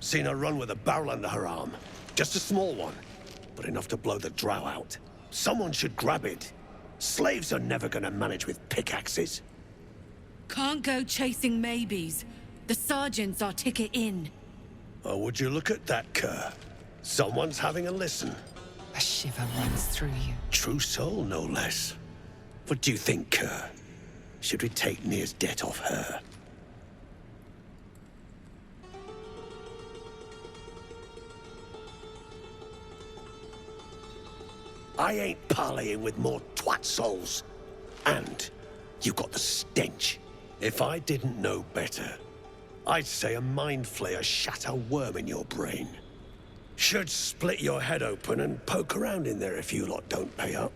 Seen her run with a barrel under her arm. Just a small one, but enough to blow the drow out. Someone should grab it. Slaves are never gonna manage with pickaxes. Can't go chasing maybes. The sergeants are ticket in. Oh, would you look at that, Kerr? Someone's having a listen. A shiver runs through you. True soul, no less. What do you think, Kerr? Should we take Nir's debt off her? I ain't parleying with more twat souls. And you got the stench. If I didn't know better, I'd say a mind flayer shat a worm in your brain. Should split your head open and poke around in there if you lot don't pay up.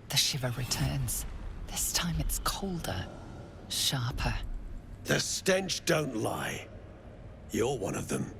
The shiver returns. This time it's colder, sharper. The stench don't lie. You're one of them.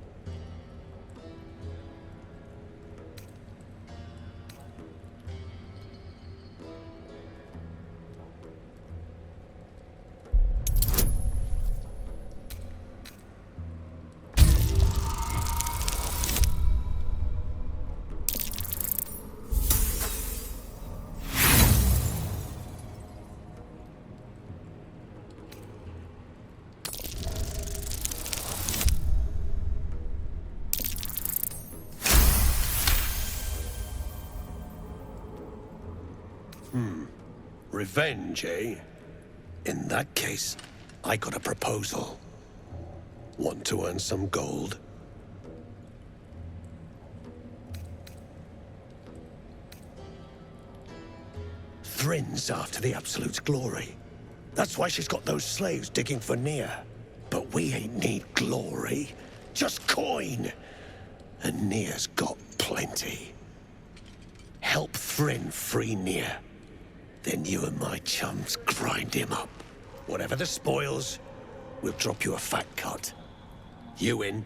Revenge, eh? In that case, I got a proposal. Want to earn some gold? Thrin's after the Absolute's glory. That's why she's got those slaves digging for Nir. But we ain't need glory, just coin. And Nir's got plenty. Help Thryn free Nir. Then you and my chums grind him up. Whatever the spoils, we'll drop you a fat cut. You in?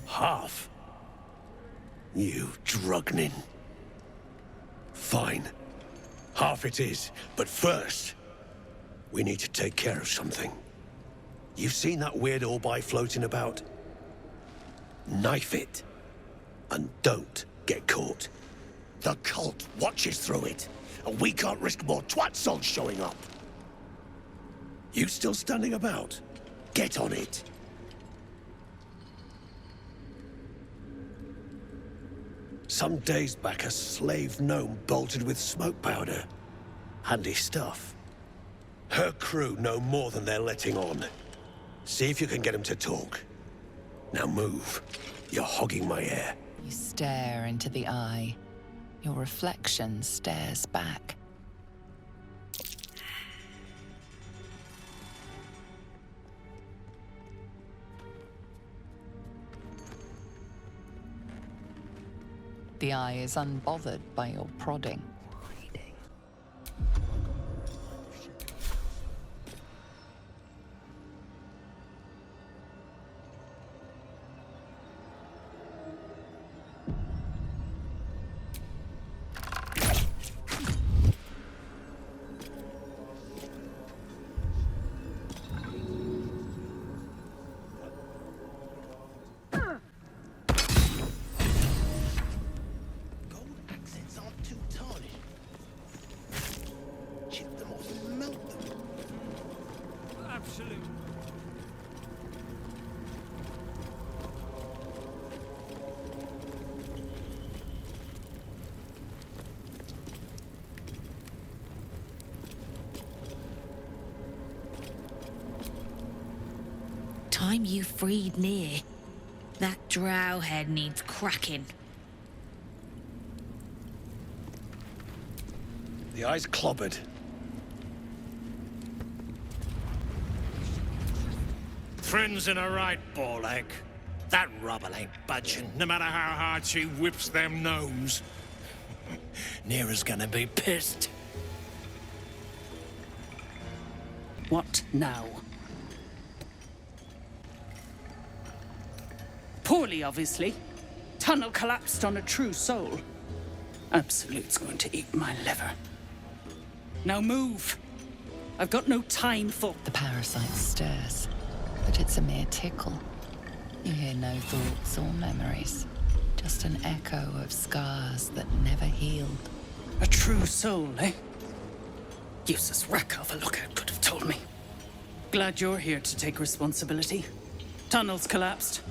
Half? You drugnin. Fine. Half it is, but first, we need to take care of something. You've seen that weird orbi floating about? Knife it, and don't get caught. The cult watches through it, and we can't risk more twat souls showing up. You still standing about? Get on it. Some days back, a slave gnome bolted with smoke powder. Handy stuff. Her crew know more than they're letting on. See if you can get them to talk. Now move. You're hogging my air. You stare into the eye. Your reflection stares back. The eye is unbothered by your prodding. Time you freed Nir. That drow head needs cracking. The eye's clobbered. Thryn's in a right ball ache. That rubble ain't budging, no matter how hard she whips them gnomes. Nira's gonna be pissed. What now? Poorly, obviously. Tunnel collapsed on a true soul. Absolute's going to eat my liver. Now move. I've got no time for... The parasite stirs, but it's a mere tickle. You hear no thoughts or memories, just an echo of scars that never healed. A true soul, eh? Useless wreck of a lookout could have told me. Glad you're here to take responsibility. Tunnel's collapsed.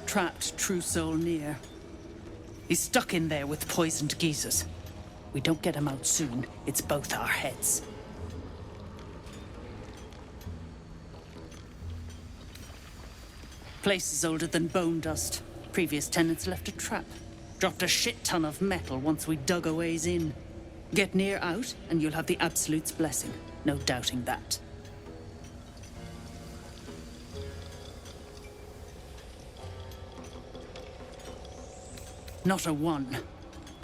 Trapped true soul near. He's stuck in there with poisoned geezers. We don't get him out soon, it's both our heads. Place is older than bone dust. Previous tenants left a trap. Dropped a shit ton of metal once we dug a ways in. Get near out, and you'll have the Absolute's blessing. No doubting that. Not a one.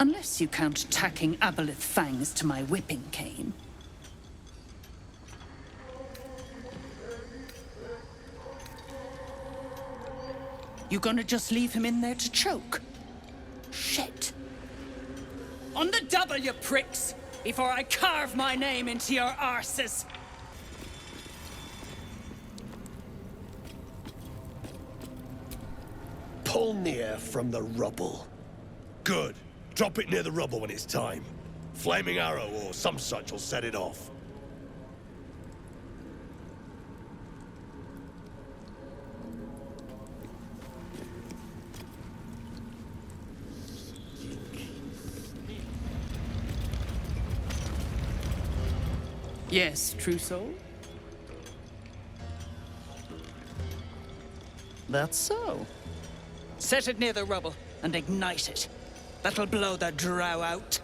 Unless you count tacking aboleth fangs to my whipping cane. You gonna just leave him in there to choke? Shit. On the double, you pricks! Before I carve my name into your arses! Pull near from the rubble. Good. Drop it near the rubble when it's time. Flaming arrow or some such will set it off. Yes, true soul? That's so. Set it near the rubble and ignite it. That'll blow the drow out.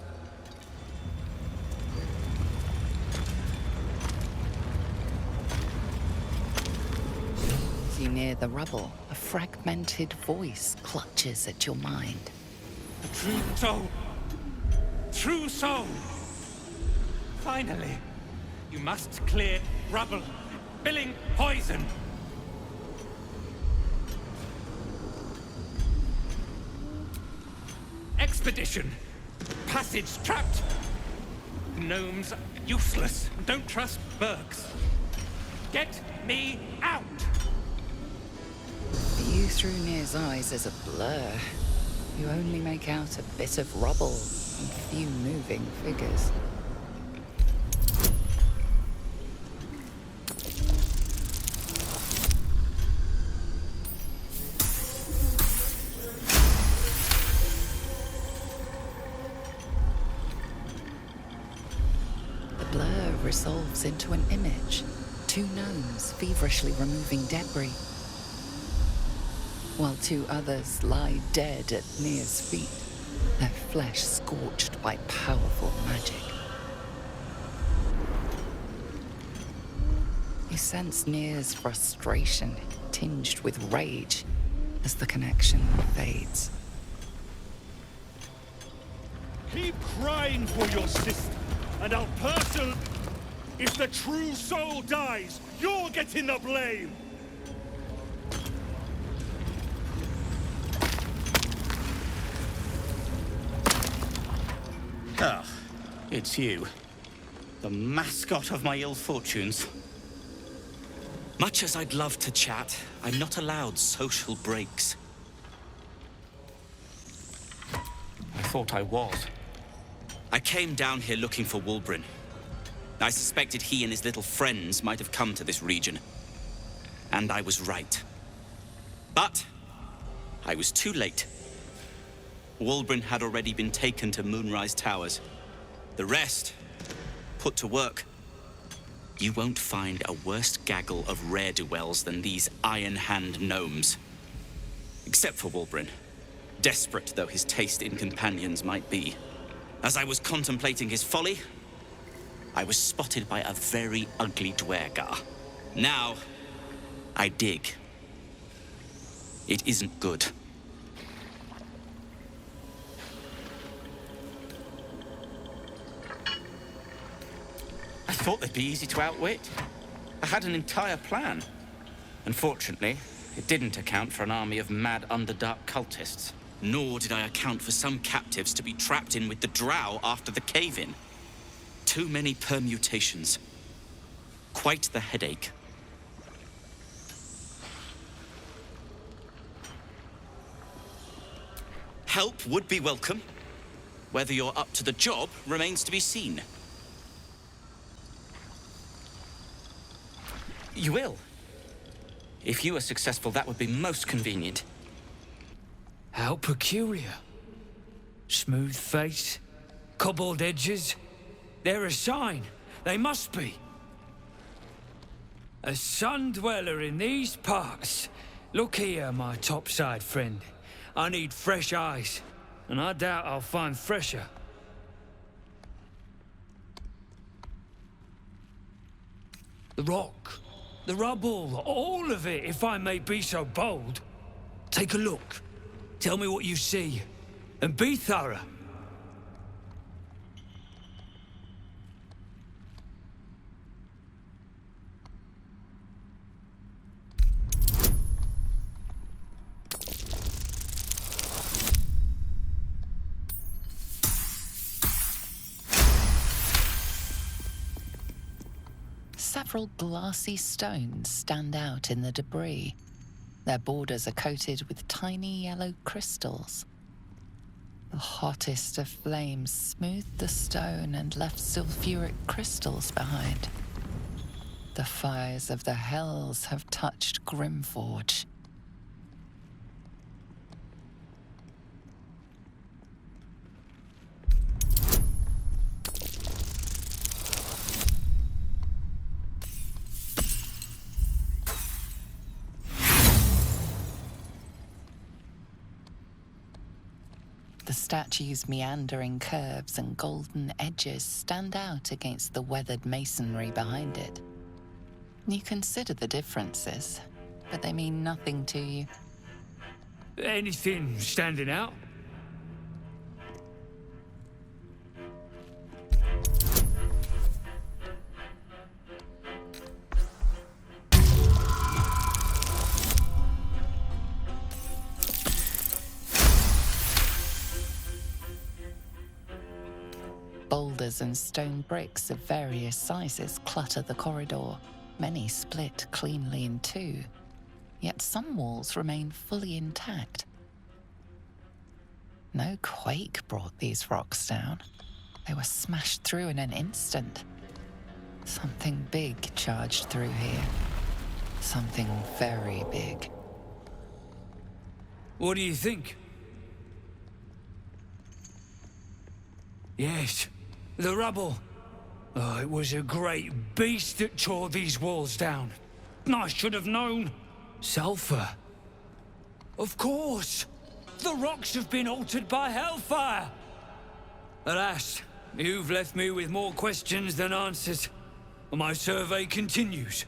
As you near the rubble, a fragmented voice clutches at your mind. True soul! True soul! Finally! You must clear rubble. Billing poison! Expedition! Passage trapped! Gnomes useless. Don't trust Burks. Get me out! The view through Nir's eyes is a blur. You only make out a bit of rubble and few moving figures. Resolves into an image. Two gnomes feverishly removing debris, while two others lie dead at Nir's feet, their flesh scorched by powerful magic. You sense Nir's frustration, tinged with rage, as the connection fades. Keep crying for your sister, and I'll personally... If the true soul dies, you're getting the blame! Ah, it's you. The mascot of my ill fortunes. Much as I'd love to chat, I'm not allowed social breaks. I thought I was. I came down here looking for Wulbren. I suspected he and his little friends might have come to this region. And I was right. But I was too late. Wulbren had already been taken to Moonrise Towers. The rest, put to work. You won't find a worse gaggle of rare-dwells than these Iron Hand gnomes. Except for Wulbren, desperate though his taste in companions might be. As I was contemplating his folly, I was spotted by a very ugly Dwergar. Now, I dig. It isn't good. I thought they'd be easy to outwit. I had an entire plan. Unfortunately, It didn't account for an army of mad Underdark cultists. Nor did I account for some captives to be trapped in with the drow after the cave-in. Too many permutations. Quite the headache. Help would be welcome. Whether you're up to the job remains to be seen. You will. If you are successful, that would be most convenient. How peculiar. Smooth face, cobbled edges. They're a sign. They must be. A sun dweller in these parts. Look here, my topside friend. I need fresh eyes, and I doubt I'll find fresher. The rock, the rubble, all of it, if I may be so bold. Take a look. Tell me what you see, and be thorough. Several glassy stones stand out in the debris. Their borders are coated with tiny yellow crystals. The hottest of flames smoothed the stone and left sulfuric crystals behind. The fires of the hells have touched Grimforge. The statue's meandering curves and golden edges stand out against the weathered masonry behind it. You consider the differences, but they mean nothing to you. Anything standing out? Boulders and stone bricks of various sizes clutter the corridor. Many split cleanly in two, yet some walls remain fully intact. No quake brought these rocks down. They were smashed through in an instant. Something big charged through here. Something very big. What do you think? Yes, the rubble. Oh, it was a great beast that tore these walls down. I should have known. Sulfur. Of course. The rocks have been altered by hellfire. Alas, you've left me with more questions than answers. My survey continues.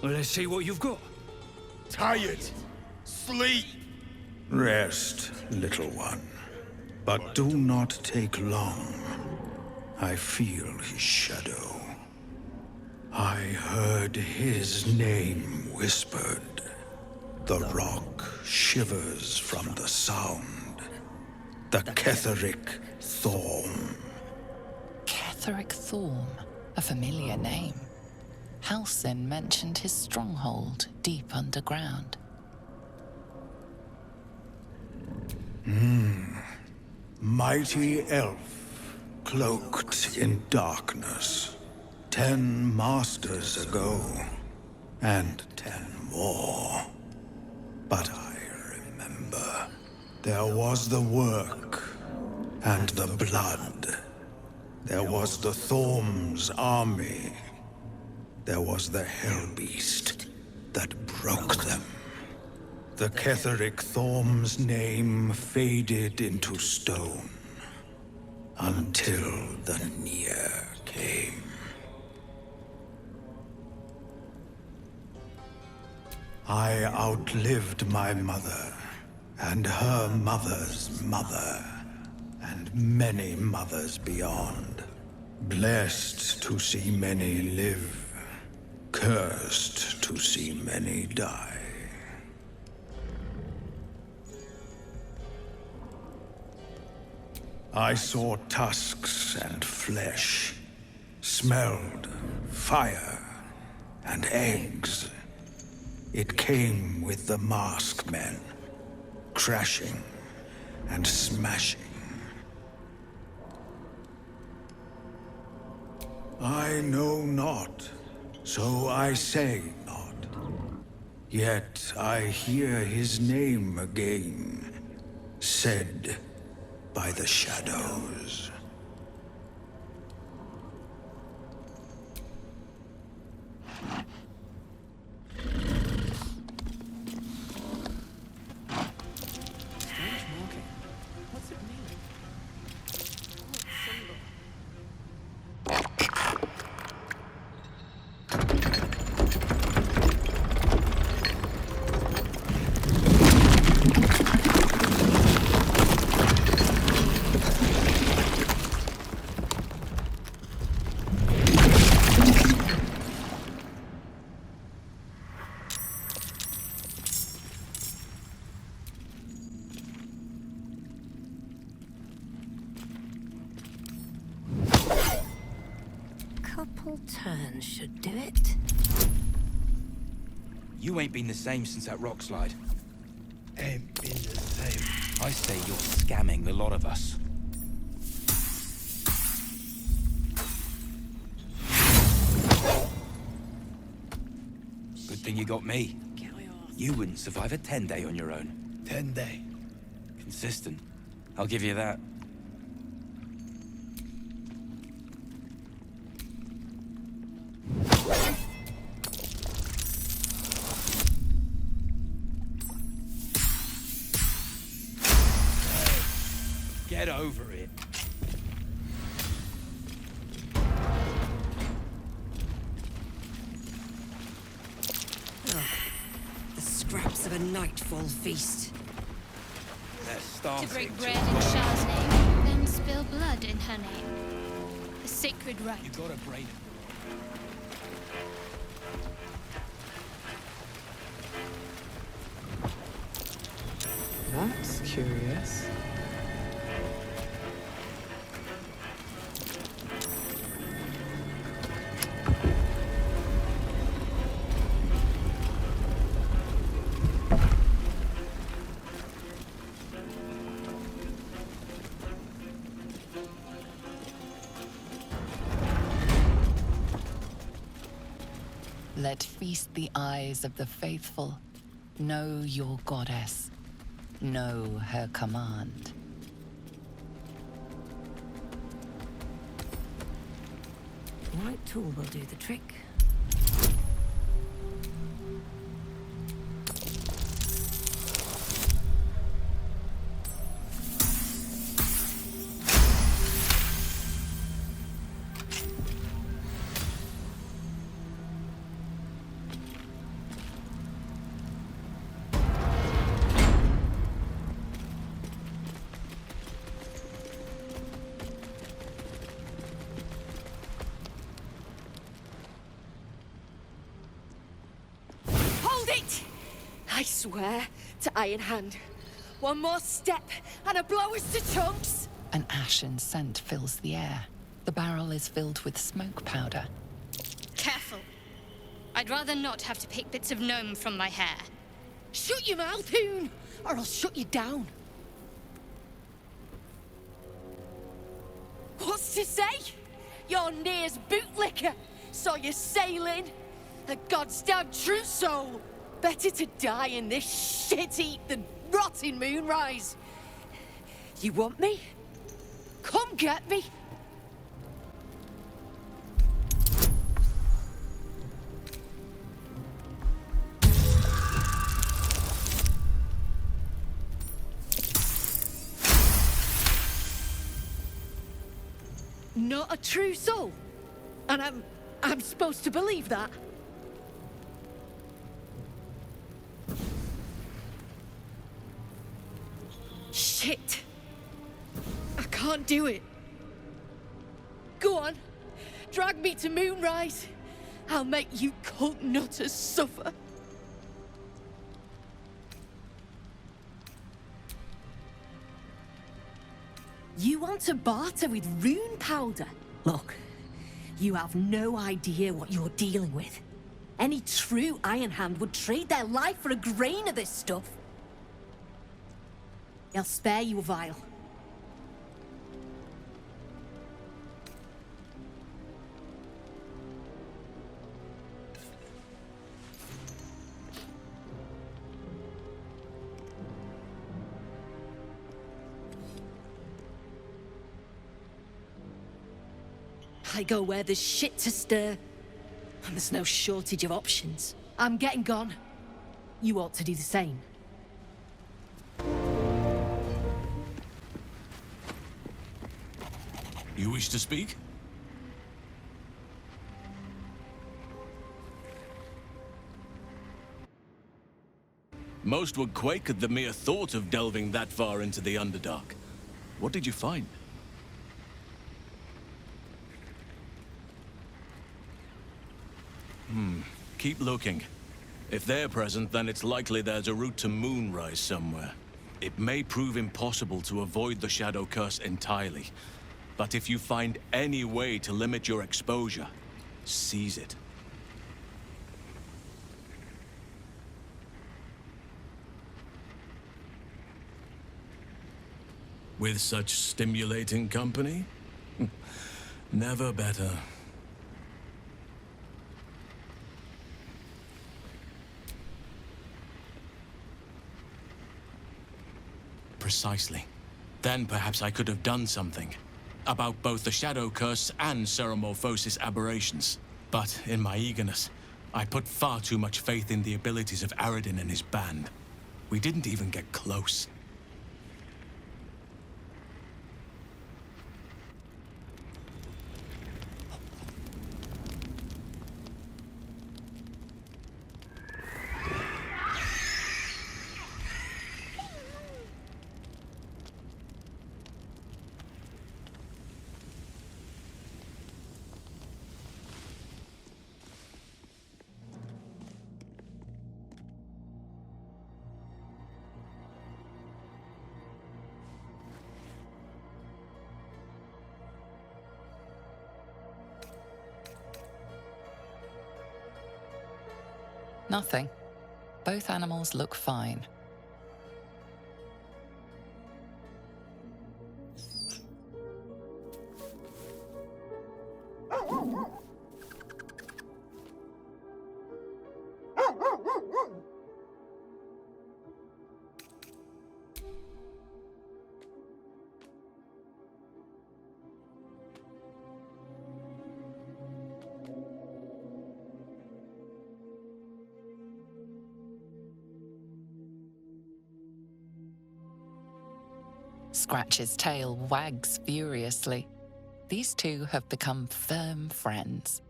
Well, let's see what you've got. Tired. Sleep. Rest, little one. But do not take long. I feel his shadow. I heard his name whispered. The rock shivers from the sound. The Ketheric Thorm. Ketheric Thorm, a familiar name. Halsin mentioned his stronghold deep underground. Mighty elf, cloaked in darkness. 10 masters ago, and 10 more. But I remember. There was the work, and the blood. There was the Thorm's army. There was the Hellbeast that broke them. The Ketheric Thorm's name faded into stone until the Near came. I outlived my mother, and her mother's mother, and many mothers beyond. Blessed to see many live, cursed to see many die. I saw tusks and flesh, smelled fire and eggs. It came with the masked men, crashing and smashing. I know not, so I say not. Yet I hear his name again, said by the shadows. Couple turns should do it. You ain't been the same since that rock slide. Ain't been the same. I say you're scamming the lot of us. Good thing you got me. You wouldn't survive a 10-day on your own. 10-day. Consistent. I'll give you that. Get over it. Oh, the scraps of a nightfall feast. Let's start To break it. bread in Shah's name, then spill blood in her name. A sacred rite. You got a brain. That's curious. Let feast the eyes of the faithful. Know your goddess. Know her command. The right tool will do the trick. I swear to Iron Hand. One more step, and a blow us to chunks! An ashen scent fills the air. The barrel is filled with smoke powder. Careful. I'd rather not have to pick bits of gnome from my hair. Shut your mouth, Hoon, or I'll shut you down. What's to say? You're Near's bootlicker. Saw you sailing. A god's damn true soul. Better to die in this shit heap than rot in Moonrise. You want me? Come get me. Not a true soul. And I'm supposed to believe that. Shit. I can't do it. Go on. Drag me to Moonrise. I'll make you cult nutters suffer. You want to barter with rune powder? Look, you have no idea what you're dealing with. Any true Iron Hand would trade their life for a grain of this stuff. I'll spare you a vial. I go where there's shit to stir, and there's no shortage of options. I'm getting gone. You ought to do the same. You wish to speak? Most would quake at the mere thought of delving that far into the Underdark. What did you find? Keep looking. If they're present, then it's likely there's a route to Moonrise somewhere. It may prove impossible to avoid the Shadow Curse entirely, but if you find any way to limit your exposure, seize it. With such stimulating company? Never better. Precisely. Then perhaps I could have done something. About both the Shadow Curse and Ceremorphosis aberrations. But in my eagerness, I put far too much faith in the abilities of Aradin and his band. We didn't even get close. Nothing. Both animals look fine. Scratch's tail wags furiously. These two have become firm friends.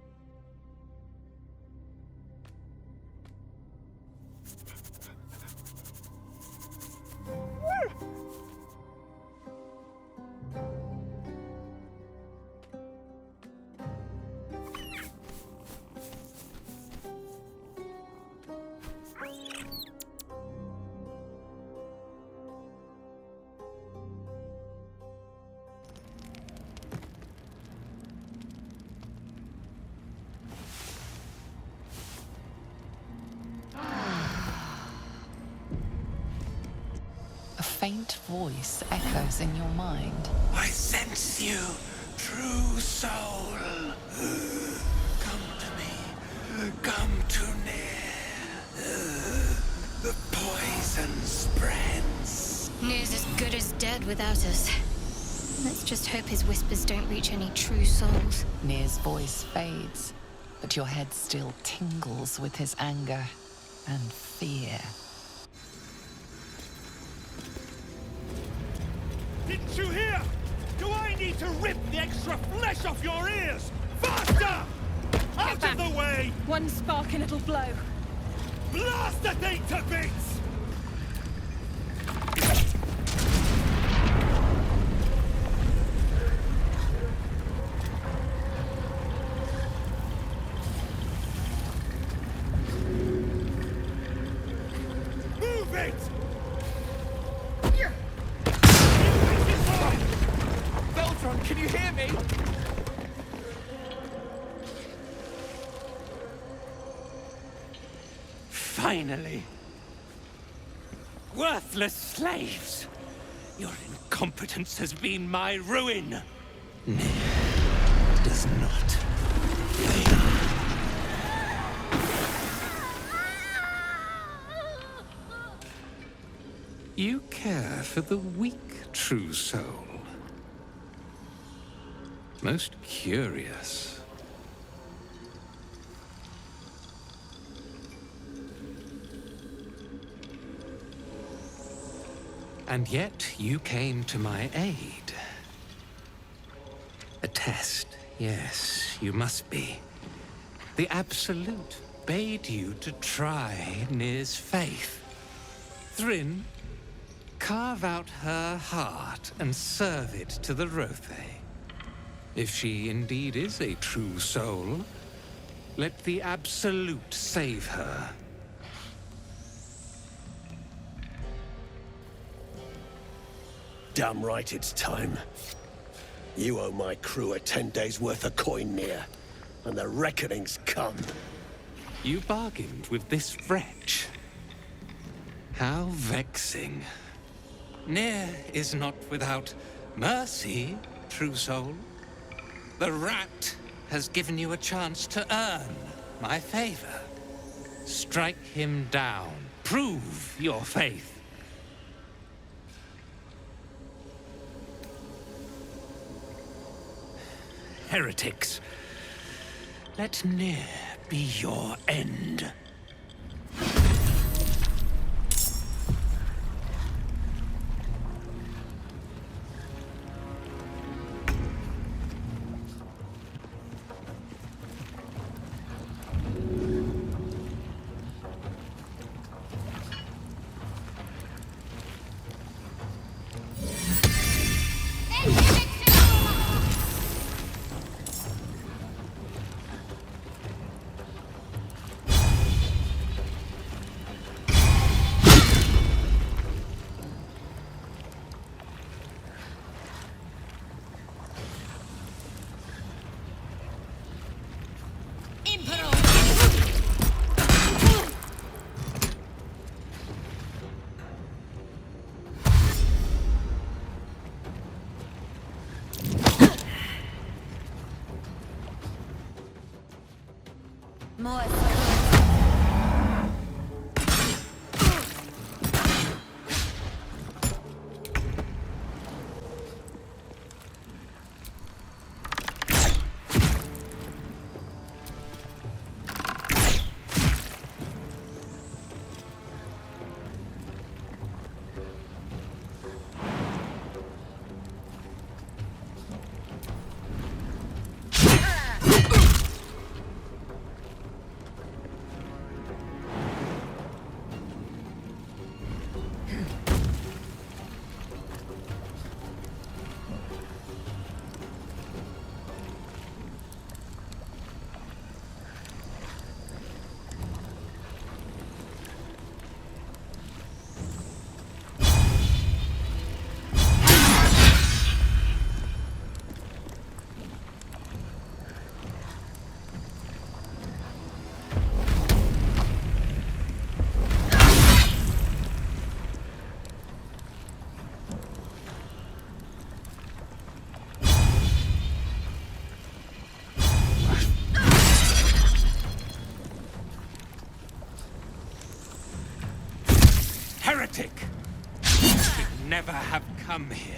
A faint voice echoes in your mind. I sense you, true soul. Come to me. Come too near. The poison spreads. Near's as good as dead without us. Let's just hope his whispers don't reach any true souls. Nir's voice fades, but your head still tingles with his anger and fear. Didn't you hear? Do I need to rip the extra flesh off your ears? Faster! Out of the way! One spark and it'll blow. Blast the thing to bits! Can you hear me? Finally. Worthless slaves! Your incompetence has been my ruin! Does not. You care for the weak, true soul. Most curious. And yet you came to my aid. A test, yes, you must be. The Absolute bade you to try Nir's faith. Thryn, carve out her heart and serve it to the Rothe. If she indeed is a true soul, let the Absolute save her. Damn right it's time. You owe my crew a 10 days' worth of coin, Nir, and the reckoning's come. You bargained with this wretch. How vexing. Nir is not without mercy, true soul. The rat has given you a chance to earn my favor. Strike him down. Prove your faith. Heretics, let Nir be your end. Heretic! You should never have come here.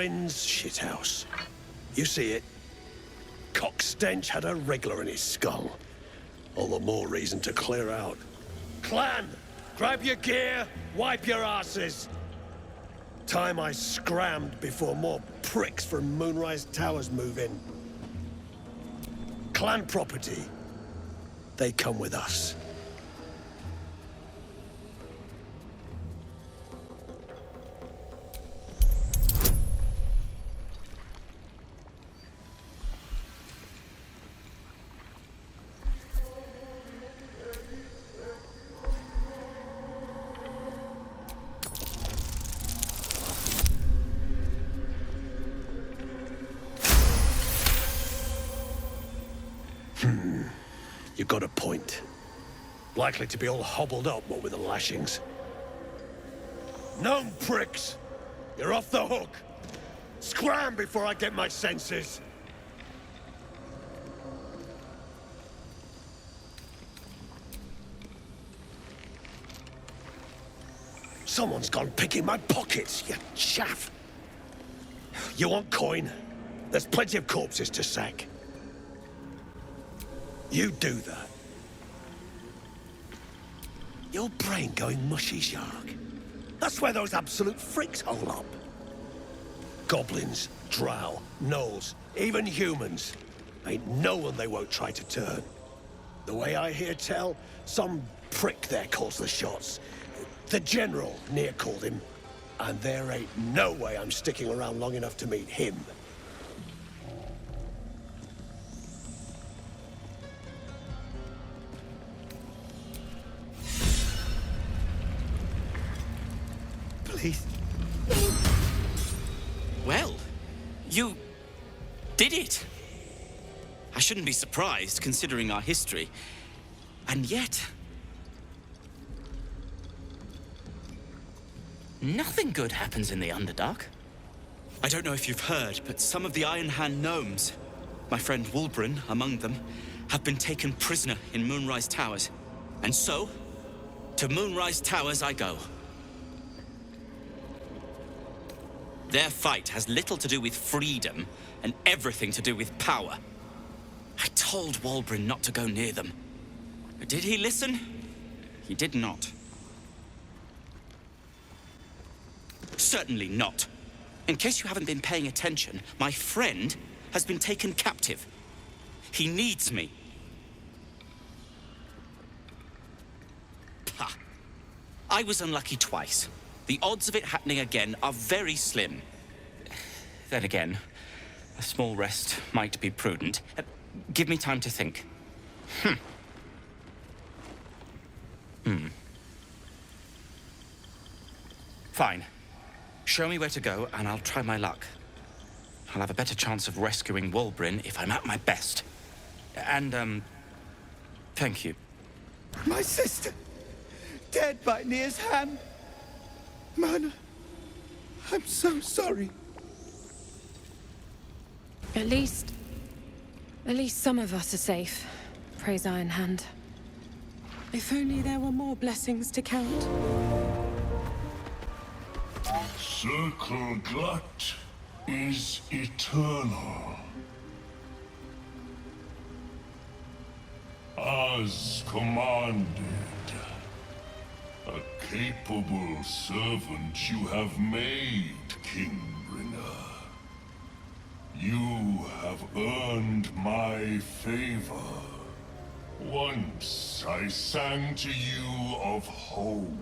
Friend's shithouse. You see it? Cockstench had a wriggler in his skull. All the more reason to clear out. Clan! Grab your gear, wipe your asses! Time I scrammed before more pricks from Moonrise Towers move in. Clan property. They come with us. You've got a point. Likely to be all hobbled up, what with the lashings. Gnome pricks! You're off the hook! Scram before I get my senses! Someone's gone picking my pockets, you chaff! You want coin? There's plenty of corpses to sack. You do that. Your brain going mushy, Shark. That's where those absolute freaks hole up. Goblins, drow, gnolls, even humans. Ain't no one they won't try to turn. The way I hear tell, some prick there calls the shots. The General near called him. And there ain't no way I'm sticking around long enough to meet him. Please. Well, you did it. I shouldn't be surprised, considering our history. And yet... nothing good happens in the Underdark. I don't know if you've heard, but some of the Iron Hand gnomes, my friend Wulbren among them, have been taken prisoner in Moonrise Towers. And so, to Moonrise Towers I go. Their fight has little to do with freedom and everything to do with power. I told Wulbren not to go near them. But did he listen? He did not. Certainly not. In case you haven't been paying attention, my friend has been taken captive. He needs me. Pah. I was unlucky twice. The odds of it happening again are very slim. Then again, a small rest might be prudent. Give me time to think. Fine. Show me where to go, and I'll try my luck. I'll have a better chance of rescuing Wulbren if I'm at my best. And, thank you. My sister! Dead by Nir's hand! Myrna, I'm so sorry. At least some of us are safe. Praise Iron Hand. If only there were more blessings to count. Circle Glut is eternal. As commanded. A capable servant you have made, Kingbringer. You have earned my favor. Once I sang to you of home.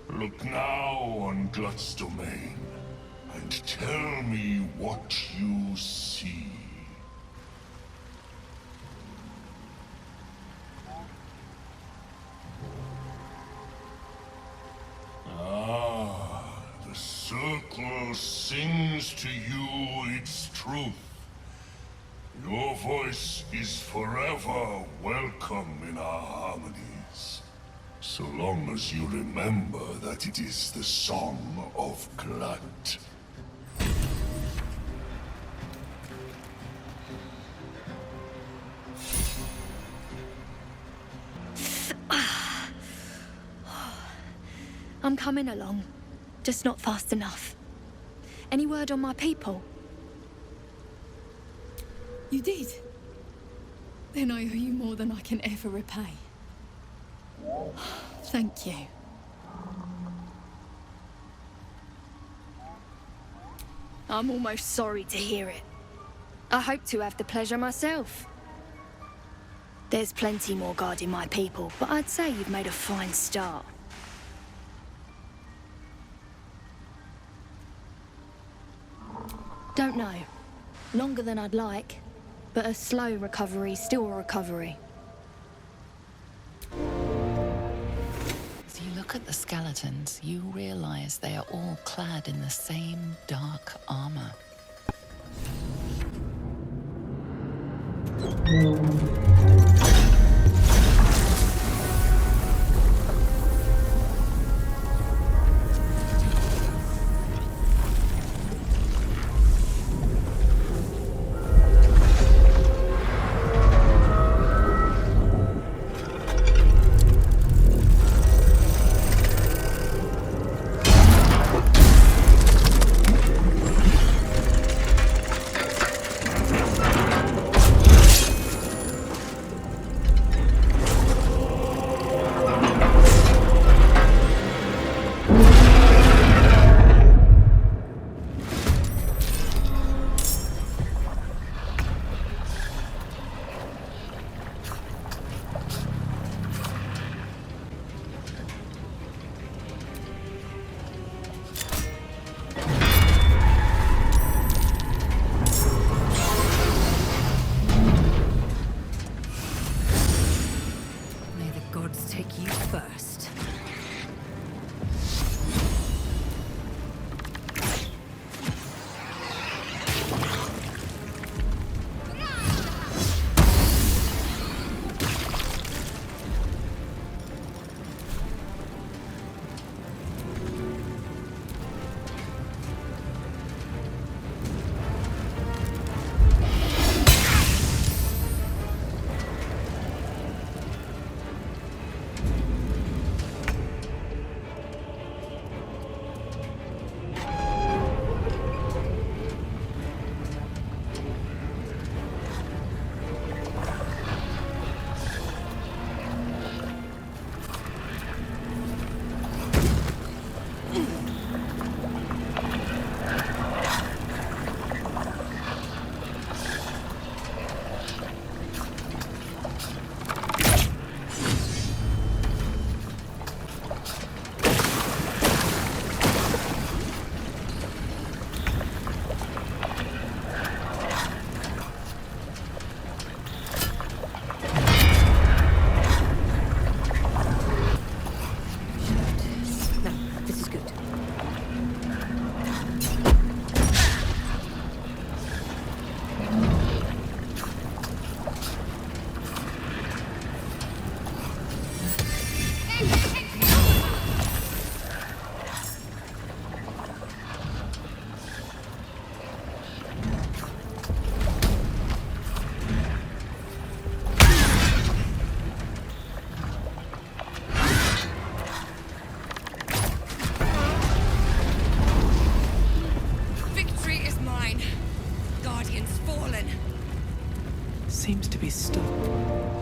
Look now on Glut's domain, and tell me what you see. Ah, the circle sings to you its truth. Your voice is forever welcome in our harmonies. So long as you remember that it is the song of Glut. I'm coming along, just not fast enough. Any word on my people? You did? Then I owe you more than I can ever repay. Thank you. I'm almost sorry to hear it. I hope to have the pleasure myself. There's plenty more guarding my people, but I'd say you've made a fine start. Don't know. Longer than I'd like, but a slow recovery's still a recovery. As you look at the skeletons, you realize they are all clad in the same dark armor. Take you first. Seems to be stopped.